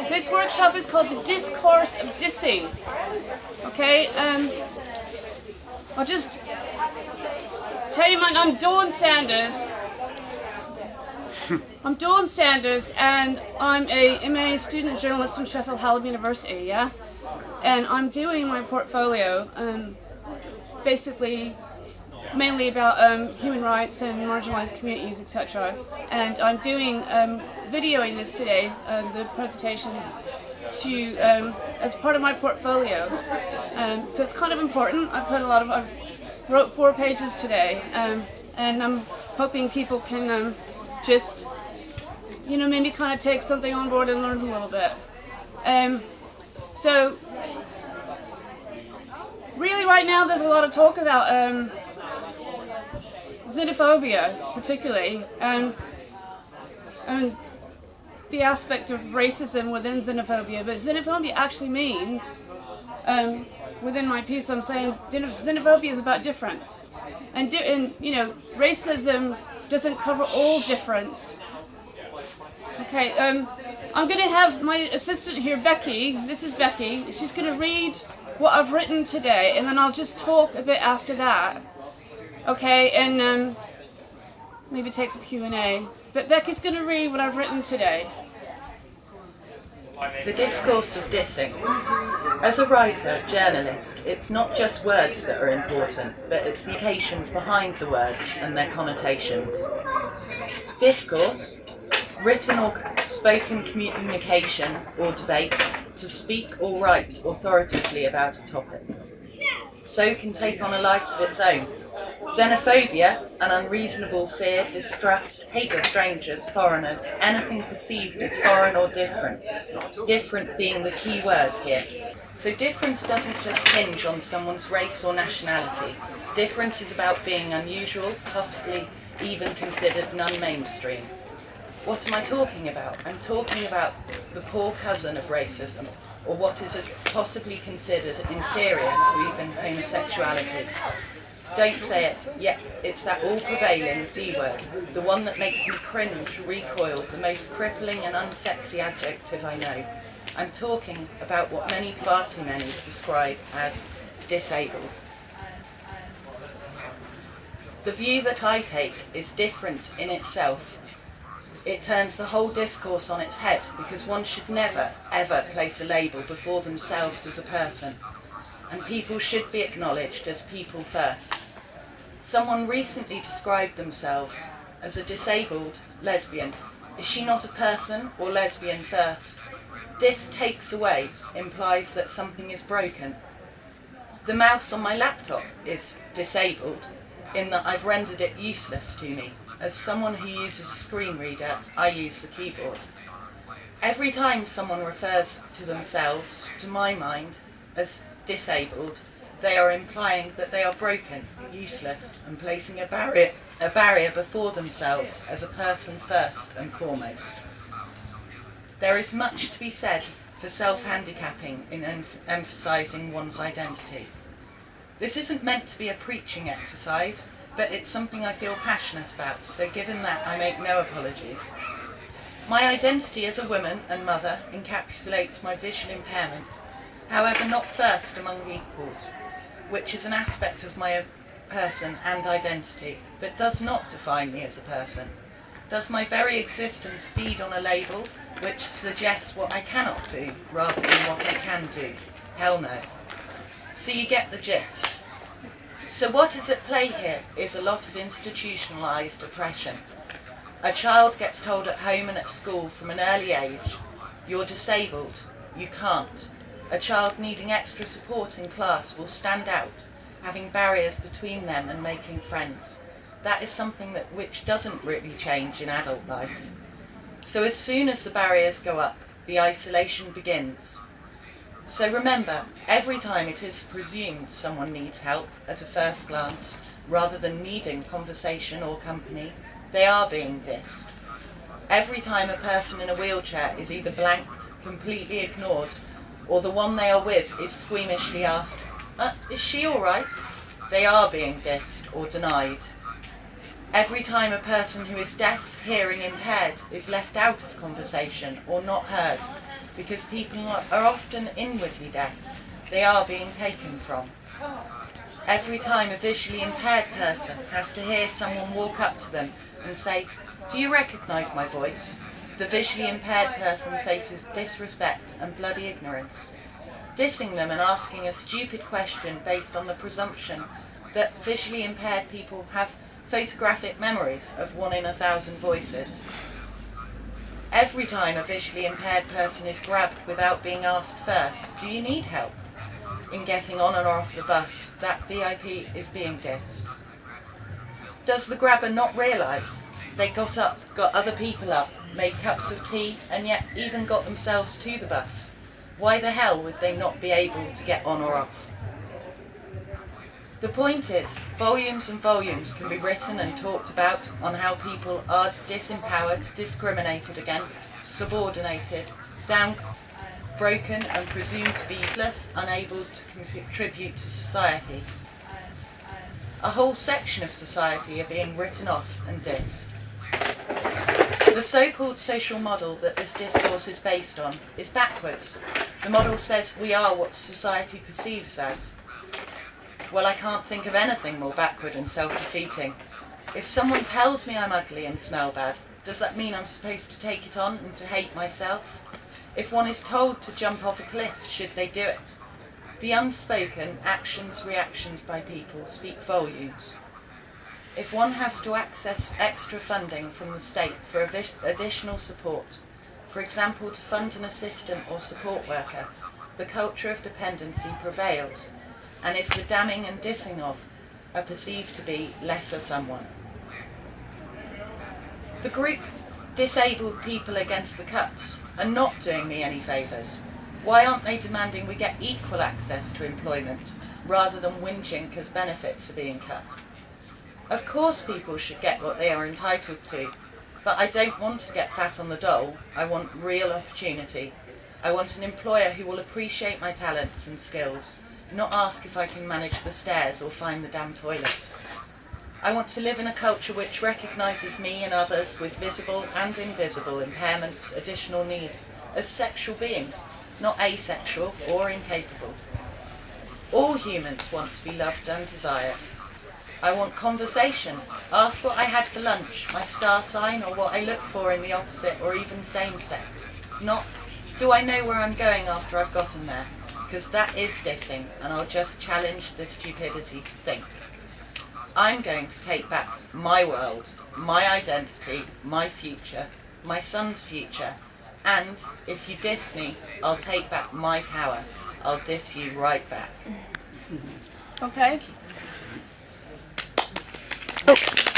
This workshop is called the Discourse of Dissing. Okay, I'll just tell you I'm Dawn Sanders. I'm Dawn Sanders, and I'm a MA student journalist from Sheffield Hallam University, yeah? And I'm doing my portfolio, basically mainly about human rights and marginalized communities, etc. And I'm doing videoing this today, the presentation, to as part of my portfolio. So it's kind of important. I wrote 4 pages today, and I'm hoping people can just, maybe kind of take something on board and learn a little bit. So really, right now, there's a lot of talk about xenophobia, particularly, and the aspect of racism within xenophobia. But xenophobia actually means, within my piece, I'm saying xenophobia is about difference, and racism doesn't cover all difference. Okay, I'm going to have my assistant here, Becky. This is Becky. She's going to read what I've written today, and then I'll just talk a bit after that. Okay, and maybe take some Q&A. But Becky's going to read what I've written today. The Discourse of Dissing. As a writer, journalist, it's not just words that are important, but it's the occasions behind the words and their connotations. Discourse, written or spoken communication or debate, to speak or write authoritatively about a topic. So can take on a life of its own. Xenophobia, an unreasonable fear, distrust, hate of strangers, foreigners, anything perceived as foreign or different. Different being the key word here. So difference doesn't just hinge on someone's race or nationality. Difference is about being unusual, possibly even considered non-mainstream. What am I talking about? I'm talking about the poor cousin of racism, or what is possibly considered inferior to even homosexuality. Don't say it, yet it's that all-prevailing D word, the one that makes me cringe, recoil, the most crippling and unsexy adjective I know. I'm talking about what many far too many describe as disabled. The view that I take is different in itself. It turns the whole discourse on its head, because one should never, ever place a label before themselves as a person, and people should be acknowledged as people first. Someone recently described themselves as a disabled lesbian. Is she not a person or lesbian first? Dis takes away implies that something is broken. The mouse on my laptop is disabled in that I've rendered it useless to me. As someone who uses a screen reader, I use the keyboard. Every time someone refers to themselves, to my mind, as disabled, they are implying that they are broken, useless, and placing a barrier before themselves as a person first and foremost. There is much to be said for self-handicapping in emphasising one's identity. This isn't meant to be a preaching exercise, but it's something I feel passionate about, so given that, I make no apologies. My identity as a woman and mother encapsulates my visual impairment, however not first among equals, which is an aspect of my person and identity, but does not define me as a person. Does my very existence feed on a label which suggests what I cannot do rather than what I can do? Hell no. So you get the gist. So what is at play here is a lot of institutionalised oppression. A child gets told at home and at school from an early age, you're disabled, you can't. A child needing extra support in class will stand out, having barriers between them and making friends. That is something which doesn't really change in adult life. So as soon as the barriers go up, the isolation begins. So remember, every time it is presumed someone needs help at a first glance, rather than needing conversation or company, they are being dissed. Every time a person in a wheelchair is either blanked, completely ignored, or the one they are with is squeamishly asked, is she all right? They are being dissed or denied. Every time a person who is deaf, hearing impaired is left out of conversation or not heard, because people are often inwardly deaf. They are being taken from. Every time a visually impaired person has to hear someone walk up to them and say, "Do you recognise my voice?" the visually impaired person faces disrespect and bloody ignorance. Dissing them and asking a stupid question based on the presumption that visually impaired people have photographic memories of 1 in 1,000 voices. Every time a visually impaired person is grabbed without being asked first, "Do you need help?" in getting on or off the bus, that VIP is being dissed. Does the grabber not realise they got up, got other people up, made cups of tea, and yet even got themselves to the bus? Why the hell would they not be able to get on or off? The point is, volumes and volumes can be written and talked about on how people are disempowered, discriminated against, subordinated, broken and presumed to be useless, unable to contribute to society. A whole section of society are being written off and dissed. The so-called social model that this discourse is based on is backwards. The model says we are what society perceives as. Well, I can't think of anything more backward and self-defeating. If someone tells me I'm ugly and smell bad, does that mean I'm supposed to take it on and to hate myself? If one is told to jump off a cliff, should they do it? The unspoken actions, reactions by people speak volumes. If one has to access extra funding from the state for additional support, for example to fund an assistant or support worker, the culture of dependency prevails, and is the damning and dissing of are perceived to be lesser someone. The group Disabled People Against the Cuts are not doing me any favours. Why aren't they demanding we get equal access to employment rather than whinging because benefits are being cut? Of course people should get what they are entitled to, but I don't want to get fat on the dole. I want real opportunity. I want an employer who will appreciate my talents and skills, not ask if I can manage the stairs or find the damn toilet. I want to live in a culture which recognises me and others with visible and invisible impairments, additional needs, as sexual beings, not asexual or incapable. All humans want to be loved and desired. I want conversation. Ask what I had for lunch, my star sign, or what I look for in the opposite or even same sex. Not, do I know where I'm going after I've gotten there? Because that is dissing, and I'll just challenge the stupidity to think. I'm going to take back my world, my identity, my future, my son's future, and if you diss me, I'll take back my power. I'll diss you right back. Okay. Oh.